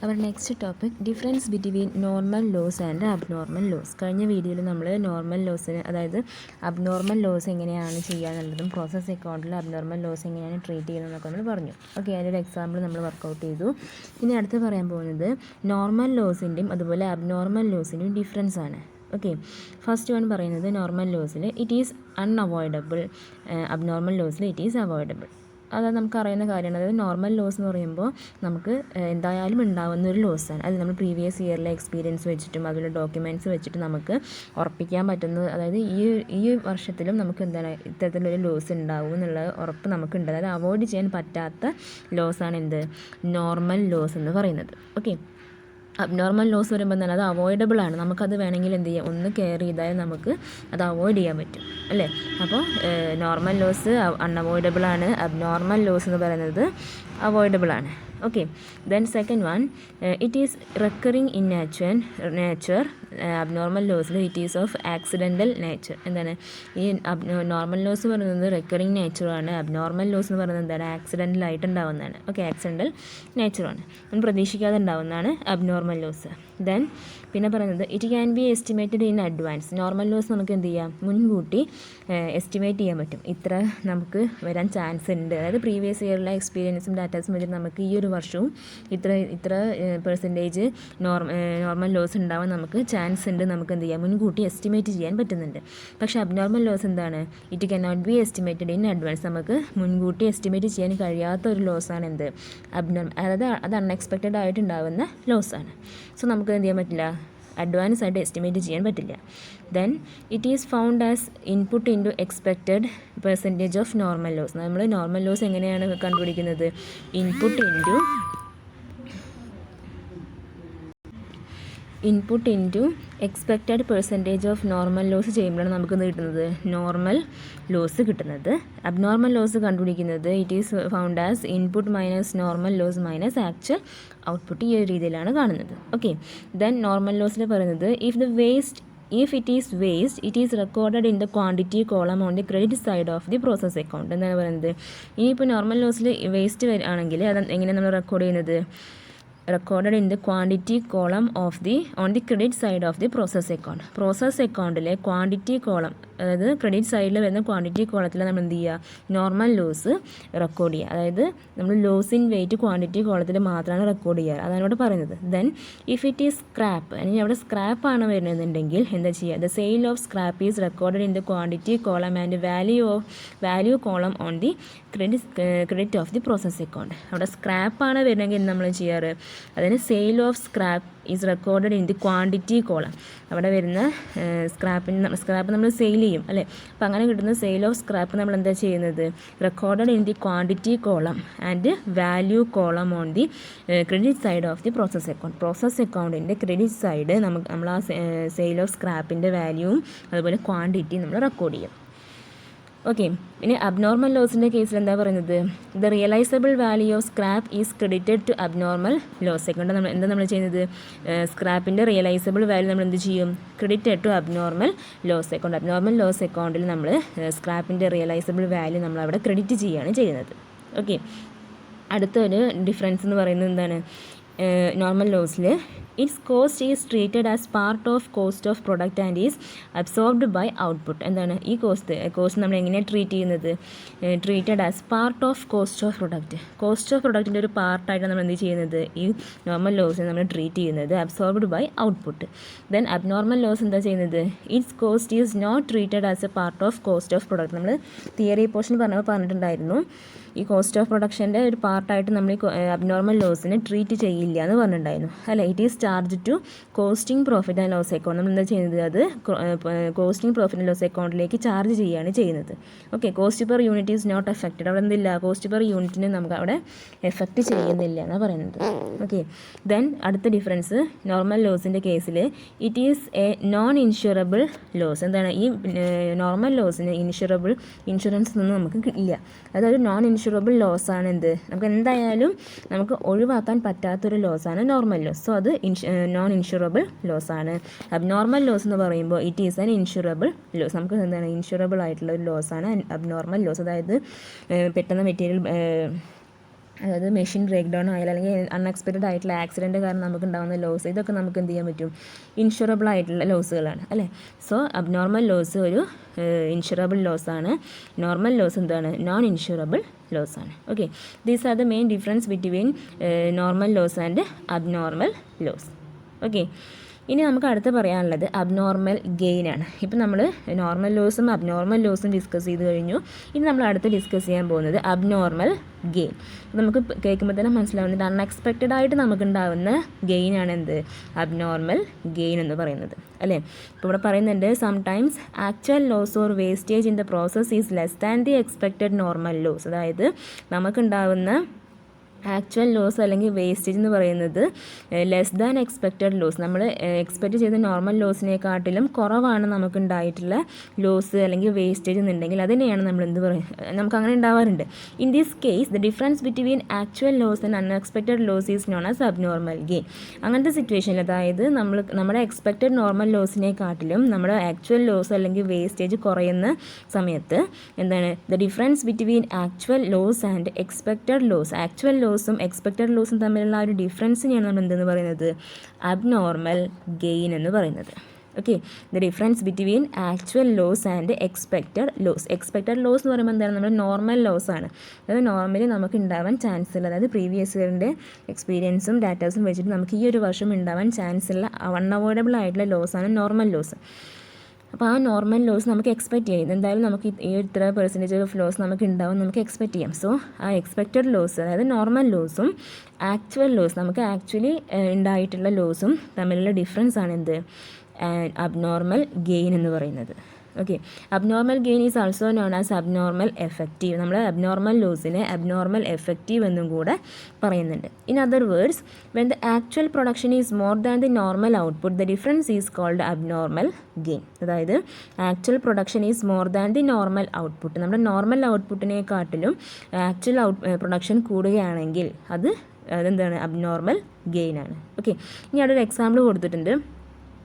Our next topic, difference between normal laws and abnormal laws. കഴിഞ്ഞ വീഡിയോയിൽ നമ്മൾ normal ലോസിന്, അതായത് അബ്നോർമൽ ലോസ് എങ്ങനെയാണ് ചെയ്യാന്നുള്ളതും പ്രോസസ് അക്കൗണ്ടിൽ അബ്നോർമൽ ലോസ് എങ്ങനെയാണ് ട്രീറ്റ് ചെയ്യുന്നതെന്നൊക്കെ നമ്മൾ പറഞ്ഞു. ഓക്കെ, അതിൻ്റെ എക്സാമ്പിൾ നമ്മൾ വർക്കൗട്ട് ചെയ്തു. ഇനി അടുത്ത് പറയാൻ പോകുന്നത് നോർമൽ ലോസിൻ്റെയും അതുപോലെ അബ്നോർമൽ ലോസിൻ്റെയും ഡിഫറൻസ് ആണ്. ഓക്കെ, ഫസ്റ്റ് വൺ പറയുന്നത് നോർമൽ ലോസിൽ ഇറ്റ് ഈസ് അൺഅവോയ്ഡബിൾ, അബ്നോർമൽ ലോസിൽ ഇറ്റ് ഈസ് അവോയ്ഡബിൾ. അത് നമുക്കറിയുന്ന കാര്യമാണ്. അതായത് നോർമൽ ലോസ് എന്ന് പറയുമ്പോൾ നമുക്ക് എന്തായാലും ഉണ്ടാകുന്ന ഒരു ലോസാണ്. അത് നമ്മൾ പ്രീവിയസ് ഇയറിലെ എക്സ്പീരിയൻസ് വെച്ചിട്ടും അതുപോലെ ഡോക്യുമെൻറ്റ്സ് വെച്ചിട്ട് നമുക്ക് ഉറപ്പിക്കാൻ പറ്റുന്നത്, അതായത് ഈ വർഷത്തിലും നമുക്ക് എന്താണ് ഇത്തരത്തിലൊരു ലോസ് ഉണ്ടാവും എന്നുള്ള ഉറപ്പ് നമുക്കുണ്ട്. അതായത് അവോയ്ഡ് ചെയ്യാൻ പറ്റാത്ത ലോസാണ് എന്ത് നോർമൽ ലോസ് എന്ന് പറയുന്നത്. ഓക്കെ, അബ്നോർമൽ ലോസ് വരുമ്പോൾ തന്നെ അത് അവോയ്ഡബിൾ ആണ്. നമുക്കത് വേണമെങ്കിൽ എന്ത് ചെയ്യാം, ഒന്ന് കെയർ ചെയ്താൽ നമുക്ക് അത് അവോയ്ഡ് ചെയ്യാൻ പറ്റും അല്ലേ. അപ്പോൾ നോർമൽ ലോസ് അൺഅവോയ്ഡബിൾ ആണ്, അബ്നോർമൽ ലോസ് എന്ന് പറയുന്നത് അവോയ്ഡബിൾ ആണ്. Okay, then second one, it is recurring in nature. Abnormal ലോസിൽ it is of accidental nature. എന്താണ് ഈ നോർമൽ ലോസ് പറയുന്നത് റെക്കറിങ് നേച്ചറാണ്. അബ്നോർമൽ ലോസ് എന്ന് പറയുന്നത് എന്താണ് ആക്സിഡൻ്റലായിട്ട് ഉണ്ടാവുന്നതാണ്. ഓക്കെ, ആക്സിഡൻ്റൽ നേച്ചറാണ്, നമ്മൾ പ്രതീക്ഷിക്കാതെ ഉണ്ടാവുന്നതാണ് അബ്നോർമൽ ലോസ്. ദെൻ പിന്നെ പറയുന്നത് it can be estimated in advance. Normal loss നമുക്ക് എന്ത് ചെയ്യാം, മുൻകൂട്ടി എസ്റ്റിമേറ്റ് ചെയ്യാൻ പറ്റും. ഇത്ര നമുക്ക് വരാൻ ചാൻസ് ഉണ്ട്. അതായത് പ്രീവിയസ് ഇയറിലെ എക്സ്പീരിയൻസും ഡാറ്റാസും വെച്ചിട്ട് നമുക്ക് ഈ ഒരു വർഷവും ഇത്ര പെർസെൻറ്റേജ് നോർമൽ ലോസ് ഉണ്ടാവാൻ നമുക്ക് ചാൻസ് ഉണ്ട്. നമുക്ക് എന്ത് ചെയ്യാം, മുൻകൂട്ടി എസ്റ്റിമേറ്റ് ചെയ്യാൻ പറ്റുന്നുണ്ട്. പക്ഷേ അബ്നോർമൽ ലോസ് എന്താണ്, it can not be estimated in advance. നമുക്ക് മുൻകൂട്ടി എസ്റ്റിമേറ്റ് ചെയ്യാൻ കഴിയാത്ത ഒരു ലോസാണ് എന്ത് അബ്നോർമൽ, അതായത് അത് അൺഎക്സ്പെക്റ്റഡ് ആയിട്ടുണ്ടാകുന്ന ലോസാണ്. സോ നമുക്ക് എന്ത് ചെയ്യാൻ പറ്റില്ല, അഡ്വാൻസ് ആയിട്ട് എസ്റ്റിമേറ്റ് ചെയ്യാൻ പറ്റില്ല. Then it is found as input into expected percentage of normal loss. നമ്മൾ നോർമൽ ലോസ് എങ്ങനെയാണ് കണ്ടുപിടിക്കുന്നത്, input into expected percentage of normal loss ചെയ്യുമ്പോഴാണ് നമുക്ക് കിട്ടുന്നത് നോർമൽ ലോസ് കിട്ടുന്നത്. അബ്നോർമൽ ലോസ് കണ്ടുപിടിക്കുന്നത് it is found as input minus normal loss minus actual output. ഈ ഒരു രീതിയിലാണ് കാണുന്നത്. ഓക്കെ, ദെൻ നോർമൽ ലോസിൽ പറയുന്നത് if it is waste, it is recorded in the quantity column on the credit side of the process account. എന്താണ് പറയുന്നത്, ഇനിയിപ്പോൾ normal ലോസിൽ waste ആണെങ്കിൽ അത് എങ്ങനെ നമ്മൾ റെക്കോർഡ് ചെയ്യുന്നത്, recorded in the quantity column on the credit side of the process account. Process അക്കൗണ്ടിലെ quantity column, അതായത് ക്രെഡിറ്റ് സൈഡിൽ വരുന്ന ക്വാണ്ടിറ്റി കോളത്തിൽ നമ്മൾ എന്ത് ചെയ്യുക, നോർമൽ ലോസ് റെക്കോർഡ് ചെയ്യുക. അതായത് നമ്മൾ ലോസ് ഇൻ വെയിറ്റ് ക്വാണ്ടിറ്റി കോളത്തിൽ മാത്രമാണ് റെക്കോർഡ് ചെയ്യുക. അതാണ് ഇവിടെ പറയുന്നത്. Then if it is scrap, അല്ലെങ്കിൽ അവിടെ സ്ക്രാപ്പ് ആണ് വരുന്നതെന്നുണ്ടെങ്കിൽ എന്താ ചെയ്യുക, the sale of scrap is recorded in the quantity column and value column on the credit of the process account. അവിടെ സ്ക്രാപ്പാണ് വരുന്നതെങ്കിൽ നമ്മൾ ചെയ്യാറ്, അതിന് sale of scrap is recorded in the quantity column. അവിടെ വരുന്ന സ്ക്രാപ്പ് നമ്മൾ സെയിൽ ചെയ്യും അല്ലേ. അപ്പോൾ അങ്ങനെ കിട്ടുന്ന സെയിൽ ഓഫ് സ്ക്രാപ്പ് നമ്മൾ എന്താ ചെയ്യുന്നത്, recorded in the quantity column and value column on the credit side of the process account. Process അക്കൗണ്ടിൻ്റെ ക്രെഡിറ്റ് സൈഡ് നമ്മൾ ആ സെയിൽ ഓഫ് സ്ക്രാപ്പിൻ്റെ വാല്യൂവും അതുപോലെ ക്വാണ്ടിറ്റി നമ്മൾ റെക്കോർഡ് ചെയ്യും. ഓക്കെ, ഇനി അബ്നോർമൽ ലോസിൻ്റെ കേസിൽ എന്താ പറയുന്നത്, the realisable value of scrap is credited to abnormal loss account. നമ്മൾ ചെയ്യുന്നത്, സ്ക്രാപ്പിൻ്റെ റിയലൈസബിൾ വാല്യൂ നമ്മൾ എന്ത് ചെയ്യും, credited to abnormal loss account. Abnormal loss അക്കൗണ്ടിൽ നമ്മൾ സ്ക്രാപ്പിൻ്റെ റിയലൈസബിൾ വാല്യൂ നമ്മൾ അവിടെ ക്രെഡിറ്റ് ചെയ്യുകയാണ് ചെയ്യുന്നത്. ഓക്കെ, അടുത്തൊരു ഡിഫറൻസ് എന്ന് പറയുന്നത് എന്താണ്, നോർമൽ ലോസിൽ its cost is treated as part of cost of product and is absorbed by output. എന്താണ് ഈ കോസ്റ്റ് നമ്മൾ എങ്ങനെയാണ് ട്രീറ്റ് ചെയ്യുന്നത്, treated as part of cost of product. Cost of പ്രൊഡക്റ്റിൻ്റെ ഒരു പാർട്ടായിട്ടാണ് നമ്മൾ എന്ത് ചെയ്യുന്നത്, ഈ നോർമൽ ലോസിനെ നമ്മൾ ട്രീറ്റ് ചെയ്യുന്നത് absorbed by output. Then abnormal loss എന്താ ചെയ്യുന്നത്, its cost is not treated as a part of cost of product. നമ്മൾ തിയറി പോർഷൻ പറഞ്ഞിട്ടുണ്ടായിരുന്നു, ഈ കോസ്റ്റ് ഓഫ് പ്രൊഡക്ഷൻ്റെ ഒരു പാർട്ടായിട്ട് നമ്മൾ ഈ അബ്നോർമൽ ലോസിനെ ട്രീറ്റ് ചെയ്യില്ല എന്ന് പറഞ്ഞിട്ടുണ്ടായിരുന്നു അല്ലേ. It is charge to costing profit and loss account. നമ്മൾ എന്താ ചെയ്യുന്നത്, അത് കോസ്റ്റിംഗ് പ്രോഫിറ്റ് ആൻഡ് ലോസ് അക്കൗണ്ടിലേക്ക് ചാർജ് ചെയ്യുകയാണ് ചെയ്യുന്നത്. Okay, cost per unit is not effected. അവിടെ എന്തില്ല, കോസ്റ്റ് പെർ യൂണിറ്റിന് നമുക്ക് അവിടെ എഫക്റ്റ് ചെയ്യുന്നില്ല എന്നാണ് പറയുന്നത്. ഓക്കെ, ദെൻ അടുത്ത ഡിഫറൻസ്, നോർമൽ ലോസിൻ്റെ കേസിൽ it is a non insurable loss. എന്താണ് ഈ നോർമൽ ലോസിന് ഇൻഷുറൻസ് ഒന്നും നമുക്ക് ഇല്ല. അതൊരു നോൺ ഇൻഷുറബിൾ ലോസാണ്. നമുക്ക് എന്തായാലും നമുക്ക് ഒഴിവാക്കാൻ പറ്റാത്തൊരു ലോസാണ് നോർമൽ ലോസ്. സോ അത് നോൺ ഇൻഷുറബിൾ ലോസാണ്. അബ്നോർമൽ ലോസ് എന്ന് പറയുമ്പോൾ it is an insurable loss. നമുക്ക് എന്താണ് ഇൻഷുറബിൾ ആയിട്ടുള്ള ഒരു ലോസാണ് അബ്നോർമൽ ലോസ്. അതായത് പെട്ടെന്ന് മെറ്റീരിയൽ അതായത് മെഷീൻ ബ്രേക്ക് ഡൗൺ ആയാലും അല്ലെങ്കിൽ അൺഎക്സ്പെക്റ്റഡ് ആയിട്ടുള്ള ആക്സിഡൻറ്റ് കാരണം നമുക്ക് ഉണ്ടാകുന്ന ലോസ്, ഇതൊക്കെ നമുക്ക് എന്ത് ചെയ്യാൻ പറ്റും, ഇൻഷുറബിൾ ആയിട്ടുള്ള ലോസുകളാണ് അല്ലേ. സോ അബ്നോർമൽ ലോസ് ഒരു ഇൻഷുറബിൾ ലോസാണ്. നോർമൽ ലോസ് എന്താണ്, നോൺ ഇൻഷുറബിൾ ലോസാണ്. Okay, these are the main difference between normal loss and abnormal loss. Okay, ഇനി നമുക്ക് അടുത്ത് പറയാനുള്ളത് അബ്നോർമൽ ഗെയിൻ ആണ്. ഇപ്പം നമ്മൾ നോർമൽ ലോസും അബ്നോർമൽ ലോസും ഡിസ്കസ് ചെയ്ത് കഴിഞ്ഞു. ഇനി നമ്മൾ അടുത്ത് ഡിസ്കസ് ചെയ്യാൻ പോകുന്നത് അബ്നോർമൽ ഗെയിൻ. നമുക്ക് കേൾക്കുമ്പോൾ തന്നെ മനസ്സിലാവുന്നത് അൺഎക്സ്പെക്റ്റഡ് ആയിട്ട് നമുക്കുണ്ടാകുന്ന ഗെയിനാണ് എന്ത്, അബ്നോർമൽ ഗെയിൻ എന്ന് പറയുന്നത് അല്ലേ. ഇപ്പോൾ ഇവിടെ പറയുന്നുണ്ട് sometimes actual loss or wastage in the process is less than the expected normal loss. അതായത് നമുക്കുണ്ടാകുന്ന ആക്ച്വൽ ലോസ് അല്ലെങ്കിൽ വേസ്റ്റേജ് എന്ന് പറയുന്നത് ലെസ് ദാൻ എക്സ്പെക്റ്റഡ് ലോസ്, നമ്മൾ എക്സ്പെക്റ്റ് ചെയ്ത നോർമൽ ലോസിനെക്കാട്ടിലും കുറവാണ് നമുക്കുണ്ടായിട്ടുള്ള ലോസ് അല്ലെങ്കിൽ വേസ്റ്റേജ് എന്നുണ്ടെങ്കിൽ അതിനെയാണ് നമ്മൾ എന്ത് പറയും, നമുക്ക് അങ്ങനെ ഉണ്ടാവാറുണ്ട്. In this case the difference between actual loss and unexpected loss is known as abnormal gain. അങ്ങനത്തെ സിറ്റുവേഷനിൽ അതായത് നമ്മുടെ എക്സ്പെക്റ്റഡ് നോർമൽ ലോസിനെക്കാട്ടിലും നമ്മുടെ ആക്ച്വൽ ലോസ് അല്ലെങ്കിൽ വേസ്റ്റേജ് കുറയുന്ന സമയത്ത് എന്താണ്, the difference between actual loss and expected loss, actual ലോസും എക്സ്പെക്റ്റഡ് ലോസും തമ്മിലുള്ള ആ ഒരു ഡിഫറൻസിനെയാണ് നമ്മൾ എന്തെന്ന് പറയുന്നത്, അബ്നോർമൽ ഗെയിൻ എന്ന് പറയുന്നത്. Okay, the difference between actual loss and expected loss. Expected loss എന്ന് പറയുമ്പോൾ എന്താണ്, നമ്മൾ നോർമൽ ലോസ് ആണ്. അതായത് നോർമലി നമുക്ക് ഉണ്ടാവാൻ ചാൻസ് ഉള്ള, അതായത് പ്രീവിയസ് ഇയറിൻ്റെ എക്സ്പീരിയൻസും ഡാറ്റാസും വെച്ചിട്ട് നമുക്ക് ഈ ഒരു വർഷം ഉണ്ടാവാൻ ചാൻസ് ഉള്ള അൺഅവോയ്ഡബിൾ ആയിട്ടുള്ള ലോസാണ് നോർമൽ ലോസ്. അപ്പോൾ ആ നോർമൽ ലോസ് നമുക്ക് എക്സ്പെക്റ്റ് ചെയ്യും, എന്തായാലും നമുക്ക് ഈ ഇത്ര പെർസെൻറ്റേജ് ഓഫ് ലോസ് നമുക്ക് ഉണ്ടാവും നമുക്ക് എക്സ്പെക്റ്റ് ചെയ്യാം. സോ ആ എക്സ്പെക്റ്റഡ് ലോസ് അതായത് നോർമൽ ലോസും ആക്ച്വൽ ലോസ് നമുക്ക് ആക്ച്വലി ഉണ്ടായിട്ടുള്ള ലോസും തമ്മിലുള്ള ഡിഫറൻസ് ആണ് എന്ത്, അബ്നോർമൽ ഗെയിൻ എന്ന് പറയുന്നത്. Okay, abnormal gain is also known as abnormal effective. നമ്മൾ അബ്നോർമൽ ലോസിനെ അബ്നോർമൽ എഫക്റ്റീവ് എന്നും കൂടെ പറയുന്നുണ്ട്. In other words, when the actual production is more than the normal output the difference is called abnormal gain. അതായത് actual production is more than the normal output, നമ്മുടെ normal ഔട്ട്പുട്ടിനെക്കാട്ടിലും actual production കൂടുകയാണെങ്കിൽ അതെന്താണ്, abnormal gain ആണ്. Okay, ഇനി അവിടെ ഒരു example കൊടുത്തിട്ടുണ്ട്.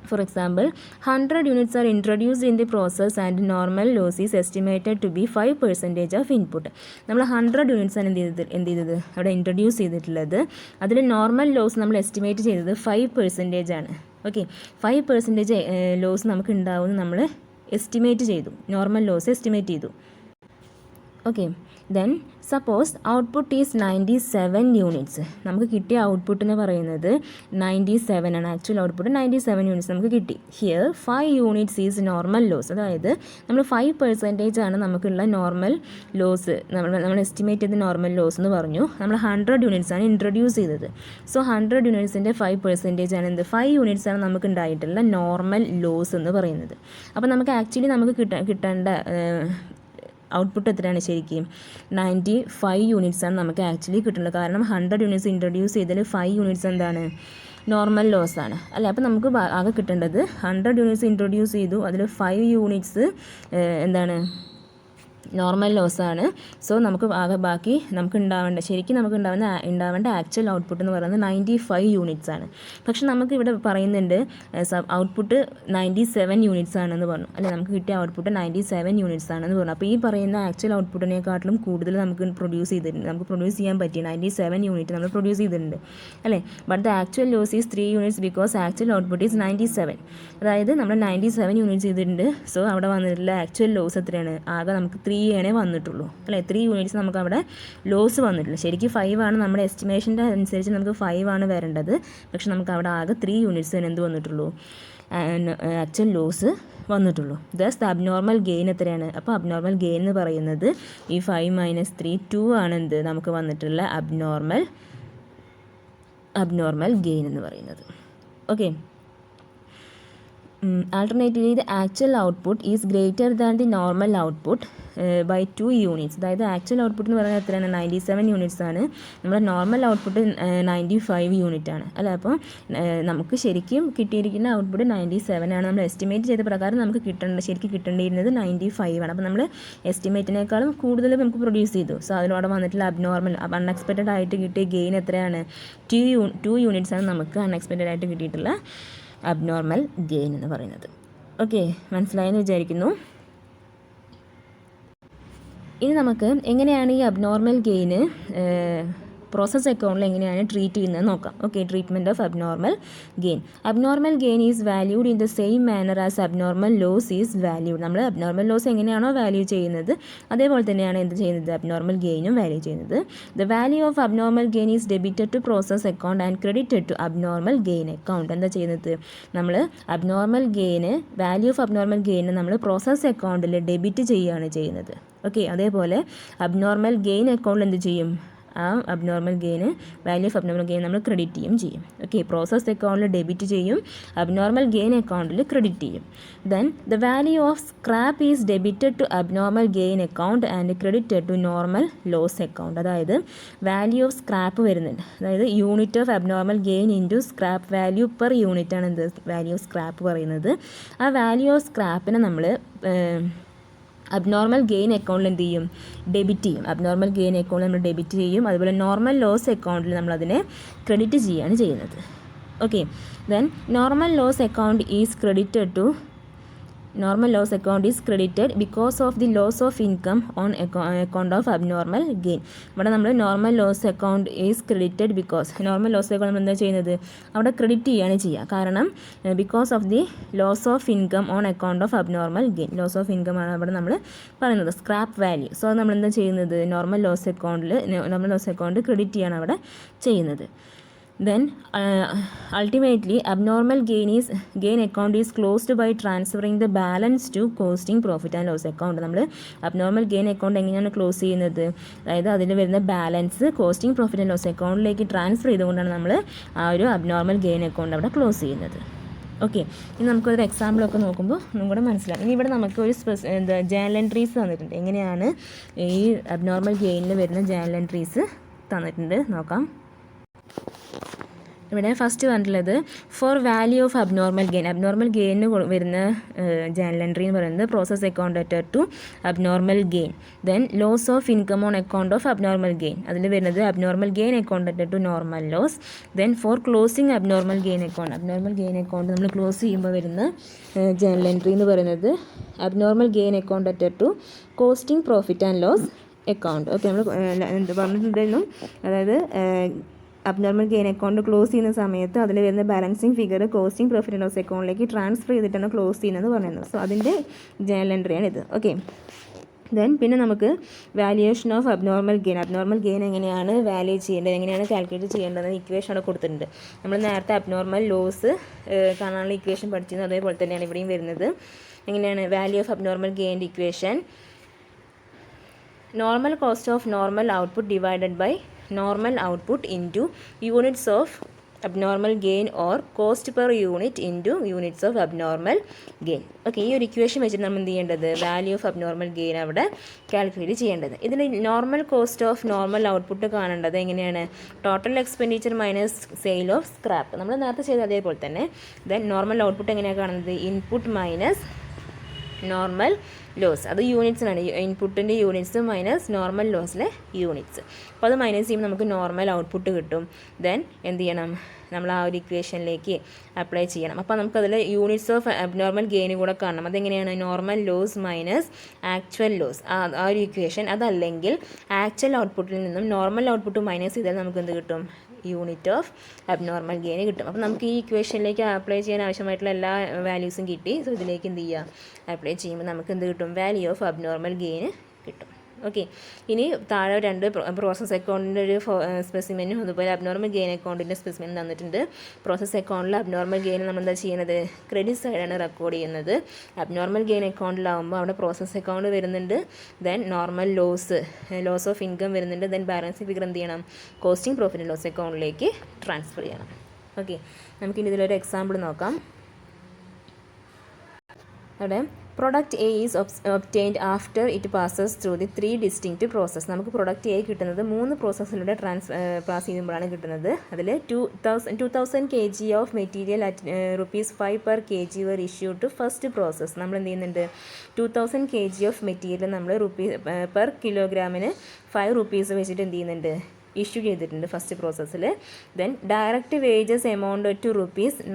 For example, 100 units are introduced in the process and normal loss is estimated to be 5% of input. നമ്മൾ 100 യൂണിറ്റ്സ് ആണ് എന്ത് ചെയ്തത് അവിടെ ഇൻട്രൊഡ്യൂസ് ചെയ്തിട്ടുള്ളത്. അതിൽ നോർമൽ ലോസ് നമ്മൾ എസ്റ്റിമേറ്റ് ചെയ്തത് 5% ആണ്. ഓക്കെ, 5% ലോസ് നമുക്ക് ഉണ്ടാവുമെന്ന് നമ്മൾ എസ്റ്റിമേറ്റ് ചെയ്തു, നോർമൽ ലോസ് എസ്റ്റിമേറ്റ് ചെയ്തു. Okay, then suppose output is 97 units. നമുക്ക് കിട്ടിയ ഔട്ട്പുട്ട് എന്ന് പറയുന്നത് 97 ആണ്. ആക്ച്വൽ ഔട്ട്പുട്ട് 97 യൂണിറ്റ്സ് നമുക്ക് കിട്ടി. Here 5 units is normal loss. അതായത് നമ്മൾ 5% ആണ് നമുക്കുള്ള നോർമൽ ലോസ്, നമ്മൾ എസ്റ്റിമേറ്റ് ചെയ്ത നോർമൽ ലോസ് എന്ന് പറഞ്ഞു. നമ്മൾ 100 യൂണിറ്റ്സ് ആണ് ഇൻട്രൊഡ്യൂസ് ചെയ്തത്. സോ 100 യൂണിറ്റ്സിൻ്റെ 5% ആണ് എന്ത്, 5 യൂണിറ്റ്സ് ആണ് നമുക്ക് ഉണ്ടായിട്ടുള്ള നോർമൽ ലോസ് എന്ന് പറയുന്നത്. അപ്പോൾ നമുക്ക് ആക്ച്വലി നമുക്ക് കിട്ടേണ്ട ഔട്ട്പുട്ട് എത്രയാണ്, ശരിക്കും 95 യൂണിറ്റ്സ് ആണ് നമുക്ക് ആക്ച്വലി കിട്ടുന്നത്. കാരണം 100 യൂണിറ്റ്സ് ഇൻട്രൊഡ്യൂസ് ചെയ്തതിൽ 5 യൂണിറ്റ്സ് എന്താണ്, നോർമൽ ലോസ് ആണ് അല്ലേ. അപ്പോൾ നമുക്ക് ആകെ കിട്ടേണ്ടത് 100 യൂണിറ്റ്സ് ഇൻട്രൊഡ്യൂസ് ചെയ്തു, അതിൽ 5 യൂണിറ്റ്സ് എന്താണ്, നോർമൽ ലോസാണ്. സോ നമുക്ക് ആകെ ബാക്കി നമുക്ക് ഉണ്ടാവേണ്ട ആക്ച്വൽ ഔട്ട്പുട്ട് എന്ന് പറയുന്നത് 95 യൂണിറ്റ്സ് ആണ്. പക്ഷെ നമുക്ക് ഇവിടെ പറയുന്നുണ്ട് ഔട്ട്പുട്ട് 97 യൂണിറ്റ്സ് ആണെന്ന് പറഞ്ഞു അല്ലേ. നമുക്ക് കിട്ടിയ ഔട്ട്പുട്ട് 97 യൂണിറ്റ്സ് ആണെന്ന് പറഞ്ഞു. അപ്പോൾ ഈ പറയുന്ന ആക്ച്വൽ ഔട്ട്പുട്ടിനെക്കാട്ടിലും കൂടുതൽ നമുക്ക് പ്രൊഡ്യൂസ് ചെയ്യാൻ പറ്റി 97 യൂണിറ്റ് നമ്മൾ പ്രൊഡ്യൂസ് ചെയ്തിട്ടുണ്ട് അല്ലേ. But the actual loss is 3 units because actual output is 97. അതായത് നമ്മൾ 97 യൂണിറ്റ്സ് ചെയ്തിട്ടുണ്ട്. സോ അവിടെ വന്നിട്ടുള്ള ആക്ച്വൽ ലോസ് എത്രയാണ്, ആകെ നമുക്ക് 3 ആണേ വന്നിട്ടുള്ളൂ അല്ലേ. 3 യൂണിറ്റ്സ് നമുക്ക് അവിടെ ലോസ് വന്നിട്ടുള്ളൂ. ശരിക്കും 5 ആണ് നമ്മുടെ എസ്റ്റിമേഷൻ്റെ അനുസരിച്ച് നമുക്ക് 5 ആണ് വരേണ്ടത്. പക്ഷെ നമുക്ക് അവിടെ ആകെ 3 യൂണിറ്റ്സ് എന്ത് വന്നിട്ടുള്ളൂ, ആക്ച്വൽ ലോസ് വന്നിട്ടുള്ളൂ. ദസ് ദ അബ്നോർമൽ ഗെയിൻ എത്രയാണ്, അപ്പോൾ അബ്നോർമൽ ഗെയിൻ എന്ന് പറയുന്നത് ഈ 5 - 3 2 ആണ് എന്ത് നമുക്ക് വന്നിട്ടുള്ള അബ്നോർമൽ ഗെയിൻ എന്ന് പറയുന്നത്. Okay, alternatively the actual output is greater than the normal output by 2 units. അതായത് ആക്ച്വൽ ഔട്ട്പുട്ട് എന്ന് പറയുന്നത് എത്രയാണ്, 97 യൂണിറ്റ്സ് ആണ്. നമ്മുടെ നോർമൽ ഔട്ട്പുട്ട് 95 യൂണിറ്റ് ആണ് അല്ലേ. അപ്പോൾ നമുക്ക് ശരിക്കും കിട്ടിയിരിക്കുന്ന ഔട്ട്പുട്ട് 97 ആണ്. നമ്മൾ എസ്റ്റിമേറ്റ് ചെയ്ത പ്രകാരം നമുക്ക് ശരിക്കും കിട്ടേണ്ടിയിരുന്നത് 95 ആണ്. അപ്പോൾ നമ്മൾ എസ്റ്റിമേറ്റിനേക്കാളും കൂടുതൽ നമുക്ക് പ്രൊഡ്യൂസ് ചെയ്തു. സോ അതിനോട് വന്നിട്ടുള്ള അൺഎക്സ്പെക്റ്റഡ് ആയിട്ട് കിട്ടിയ ഗെയിൻ എത്രയാണ്, 2 യൂണിറ്റ്സ് ആണ് നമുക്ക് അൺഎക്സ്പെക്റ്റഡ് ആയിട്ട് കിട്ടിയിട്ടുള്ള അബ്നോർമൽ ഗെയിൻ എന്ന് പറയുന്നത്. ഓക്കെ, മനസ്സിലായെന്ന് വിചാരിക്കുന്നു. ഇനി നമുക്ക് എങ്ങനെയാണ് ഈ അബ്നോർമൽ ഗെയിന് പ്രോസസ് അക്കൗണ്ടിൽ എങ്ങനെയാണ് ട്രീറ്റ് ചെയ്യുന്നത് നോക്കാം. Okay, treatment of abnormal gain. Abnormal gain is valued in the same manner as abnormal loss is valued. നമ്മൾ അബ്നോർമൽ ലോസ് എങ്ങനെയാണോ വാല്യൂ ചെയ്യുന്നത് അതേപോലെ തന്നെയാണ് എന്ത് ചെയ്യുന്നത്, അബ്നോർമൽ ഗെയിനും വാല്യൂ ചെയ്യുന്നത്. The value of abnormal gain is debited to process account and credited to abnormal gain account. എന്താ ചെയ്യുന്നത്, നമ്മൾ അബ്നോർമൽ ഗെയിന്, വാല്യൂ ഓഫ് അബ്നോർമൽ ഗെയിന് നമ്മൾ പ്രോസസ് അക്കൗണ്ടിൽ ഡെബിറ്റ് ചെയ്യുകയാണ് ചെയ്യുന്നത്. ഓക്കെ, അതേപോലെ അബ്നോർമൽ ഗെയിൻ അക്കൗണ്ടിൽ എന്ത് ചെയ്യും, ആ അബ്നോർമൽ ഗെയിന്, വാല്യൂ ഓഫ് അബ്നോർമൽ ഗെയിൻ നമ്മൾ ക്രെഡിറ്റ് ചെയ്യും. ഓക്കെ, പ്രോസസ് അക്കൗണ്ടിൽ ഡെബിറ്റ് ചെയ്യും, അബ്നോർമൽ ഗെയിൻ അക്കൗണ്ടിൽ ക്രെഡിറ്റ് ചെയ്യും. Then the value of scrap is debited to abnormal gain account and credited to normal loss account. അതായത് വാല്യൂ ഓഫ് സ്ക്രാപ്പ് വരുന്നുണ്ട്, അതായത് unit of abnormal gain into scrap value per unit ആണ് എന്ത് value of scrap പറയുന്നത്. ആ value of സ്ക്രാപ്പിനെ നമ്മൾ abnormal gain അക്കൗണ്ടിൽ എന്ത് ചെയ്യും, ഡെബിറ്റ് ചെയ്യും. അബ്നോർമൽ ഗെയിൻ അക്കൗണ്ടിൽ നമ്മൾ ഡെബിറ്റ് ചെയ്യും. അതുപോലെ നോർമൽ ലോസ് അക്കൗണ്ടിൽ നമ്മളതിനെ ക്രെഡിറ്റ് ചെയ്യുകയാണ് ചെയ്യുന്നത്. Okay, then normal loss account is credited to normal loss account is credited because of the loss of income on account of abnormal gain. ഇവിടെ നമ്മൾ normal loss account is credited because, normal loss account നമ്മൾ എന്താ ചെയ്യുന്നത്, അവിടെ credit ചെയ്യാണ് ചെയ്യുക. കാരണം because of the loss of income on account of abnormal gain. Loss of income ആണ് അവിടെ നമ്മൾ പറയുന്നത്, സ്ക്രാപ്പ് വാല്യൂ. സോ നമ്മൾ എന്താ ചെയ്യുന്നത്, നോർമൽ ലോസ് അക്കൗണ്ട് ക്രെഡിറ്റ് ചെയ്യാണ് അവിടെ ചെയ്യുന്നത്. Then ultimately abnormal gain account is closed by transferring the balance to costing profit and loss account. നമ്മൾ അബ്നോർമൽ ഗെയിൻ അക്കൗണ്ട് എങ്ങനെയാണ് ക്ലോസ് ചെയ്യുന്നത്, അതായത് അതിൽ വരുന്ന balance costing profit and loss അക്കൗണ്ടിലേക്ക് ട്രാൻസ്ഫർ ചെയ്തുകൊണ്ടാണ് നമ്മൾ ആ ഒരു അബ്നോർമൽ ഗെയിൻ അക്കൗണ്ട് അവിടെ ക്ലോസ് ചെയ്യുന്നത്. ഓക്കെ, ഇനി നമുക്കൊരു എക്സാമ്പിളൊക്കെ നോക്കുമ്പോൾ ഒന്നും കൂടെ മനസ്സിലാവും. ഇനി ഇവിടെ നമുക്ക് ഒരു ജേണൽ എൻട്രീസ് തന്നിട്ടുണ്ട്. എങ്ങനെയാണ് ഈ അബ്നോർമൽ ഗെയിനിൽ വരുന്ന ജേണൽ എൻട്രീസ് തന്നിട്ടുണ്ട് നോക്കാം. ഇവിടെ ഫസ്റ്റ് പറഞ്ഞിട്ടുള്ളത് ഫോർ വാല്യൂ ഓഫ് അബ്നോർമൽ ഗെയിനിന് വരുന്ന ജേണൽ എൻട്രി എന്ന് പറയുന്നത് process account added to abnormal gain. Then loss of income on account of abnormal gain, അതിൽ വരുന്നത് abnormal gain account added to normal loss. Then for closing abnormal gain account നമ്മൾ close ചെയ്യുമ്പോൾ വരുന്ന journal entry എന്ന് പറയുന്നത് abnormal gain account added to costing profit and loss account. Okay, നമ്മൾ എന്ത് പറഞ്ഞിട്ടുണ്ടായിരുന്നു, അതായത് അബ്നോർമൽ ഗെയിൻ അക്കൗണ്ട് ക്ലോസ് ചെയ്യുന്ന സമയത്ത് അതിൽ വരുന്ന balancing figure costing profit and loss അക്കൗണ്ടിലേക്ക് ട്രാൻസ്ഫർ ചെയ്തിട്ടാണ് ക്ലോസ് ചെയ്യുന്നത് പറയുന്നത്. സോ അതിൻ്റെ ജേണൽ എൻട്രിയാണ് ഇത്. ഓക്കെ, ദെൻ പിന്നെ നമുക്ക് വാല്യുവേഷൻ ഓഫ് അബ്നോർമൽ ഗെയിൻ എങ്ങനെയാണ് വാല്യൂ ചെയ്യേണ്ടത്, എങ്ങനെയാണ് കാൽക്കുലേറ്റ് ചെയ്യേണ്ടത് ഇക്വേഷൻ അവിടെ കൊടുത്തിട്ടുണ്ട്. നമ്മൾ നേരത്തെ അബ്നോർമൽ ലോസ് കാണാനുള്ള ഇക്വേഷൻ പഠിച്ചിരുന്നത് അതേപോലെ തന്നെയാണ് ഇവിടെയും വരുന്നത്. എങ്ങനെയാണ് വാല്യൂ ഓഫ് അബ്നോർമൽ ഗെയിൻ്റെ equation, normal cost of normal output divided by normal output into units of abnormal gain or cost per unit into units of abnormal gain. Okay, ഈ ഒരു ഇക്വേഷൻ വെച്ചിട്ട് നമ്മൾ എന്ത് ചെയ്യേണ്ടത്, വാല്യൂ ഓഫ് അബ്നോർമൽ ഗെയിൻ അവിടെ calculate ചെയ്യേണ്ടത്. ഇതിൽ normal cost of normal output കാണേണ്ടത് എങ്ങനെയാണ്, total expenditure minus sale of scrap. നമ്മൾ നേരത്തെ ചെയ്ത അതേപോലെ തന്നെ. ദെൻ നോർമൽ ഔട്ട്പുട്ട് എങ്ങനെയാണ് കാണുന്നത്, ഇൻപുട്ട് മൈനസ് നോർമൽ ലോസ്, അത് യൂണിറ്റ്സിനാണ്, ഇൻപുട്ടിൻ്റെ യൂണിറ്റ്സ് മൈനസ് നോർമൽ ലോസിലെ യൂണിറ്റ്സ്. അപ്പോൾ അത് മൈനസ് ചെയ്യുമ്പോൾ നമുക്ക് നോർമൽ ഔട്ട്പുട്ട് കിട്ടും. ദെൻ എന്ത് ചെയ്യണം, നമ്മൾ ആ ഒരു ഇക്വേഷനിലേക്ക് അപ്ലൈ ചെയ്യണം. അപ്പോൾ നമുക്കതിൽ യൂണിറ്റ്സ് ഓഫ് അബ്നോർമൽ ഗെയിൻ കൂടെ കാണണം. അതെങ്ങനെയാണ്, normal loss minus actual loss, ആ ഒരു ഇക്വേഷൻ. അതല്ലെങ്കിൽ ആക്ച്വൽ ഔട്ട്പുട്ടിൽ നിന്നും നോർമൽ ഔട്ട്പുട്ട് മൈനസ് ചെയ്താൽ നമുക്ക് എന്ത് കിട്ടും, യൂണിറ്റ് ഓഫ് അബ്നോർമൽ ഗെയിൻ കിട്ടും. അപ്പോൾ നമുക്ക് ഈ ഇക്വേഷനിലേക്ക് അപ്ലൈ ചെയ്യാൻ ആവശ്യമായിട്ടുള്ള എല്ലാ വാല്യൂസും കിട്ടി. സോ ഇതിലേക്ക് എന്ത് ചെയ്യുക, അപ്ലൈ ചെയ്യുമ്പോൾ നമുക്ക് എന്ത് കിട്ടും, വാല്യൂ ഓഫ് അബ്നോർമൽ ഗെയിൻ കിട്ടും. ഓക്കെ, ഇനി താഴെ രണ്ട് പ്രോസസ് അക്കൗണ്ടിൻ്റെ ഒരു സ്പെസിമെനും അതുപോലെ അബ്നോർമൽ ഗെയിൻ അക്കൗണ്ടിൻ്റെ സ്പെസിമെനും തന്നിട്ടുണ്ട്. പ്രോസസ് അക്കൗണ്ടിൽ അബ്നോർമൽ ഗെയിൻ നമ്മൾ എന്താ ചെയ്യുന്നത്, ക്രെഡിറ്റ് സൈഡാണ് റെക്കോർഡ് ചെയ്യുന്നത്. അബ്നോർമൽ ഗെയിൻ അക്കൗണ്ടിലാവുമ്പോൾ അവിടെ പ്രോസസ് അക്കൗണ്ട് വരുന്നുണ്ട്, then normal loss of income വരുന്നുണ്ട്, ദെൻ ബാലൻസ് ഫിഗർ എന്ത് ചെയ്യണം, കോസ്റ്റിംഗ് പ്രോഫിറ്റ് ലോസ് അക്കൗണ്ടിലേക്ക് ട്രാൻസ്ഫർ ചെയ്യണം. ഓക്കെ, നമുക്കിനി ഇതിലൊരു എക്സാമ്പിൾ നോക്കാം. അവിടെ product A is obtained after it passes through the 3 distinct process. നമുക്ക് പ്രൊഡക്റ്റ് എ കിട്ടുന്നത് 3 പ്രോസസ്സിലൂടെ പാസ് ചെയ്യുമ്പോഴാണ് കിട്ടുന്നത്. അതിൽ 2000 kg of material at ₹5 per kg were issue to first process. നമ്മൾ എന്ത് ചെയ്യുന്നുണ്ട്, 2000 kg ഓഫ് മെറ്റീരിയൽ നമ്മൾ പെർ കിലോഗ്രാമിന് ₹5 വെച്ചിട്ട് എന്ത് ചെയ്യുന്നുണ്ട്, ഇഷ്യൂ ചെയ്തിട്ടുണ്ട് ഫസ്റ്റ് പ്രോസസ്സിൽ. Then direct wages amount to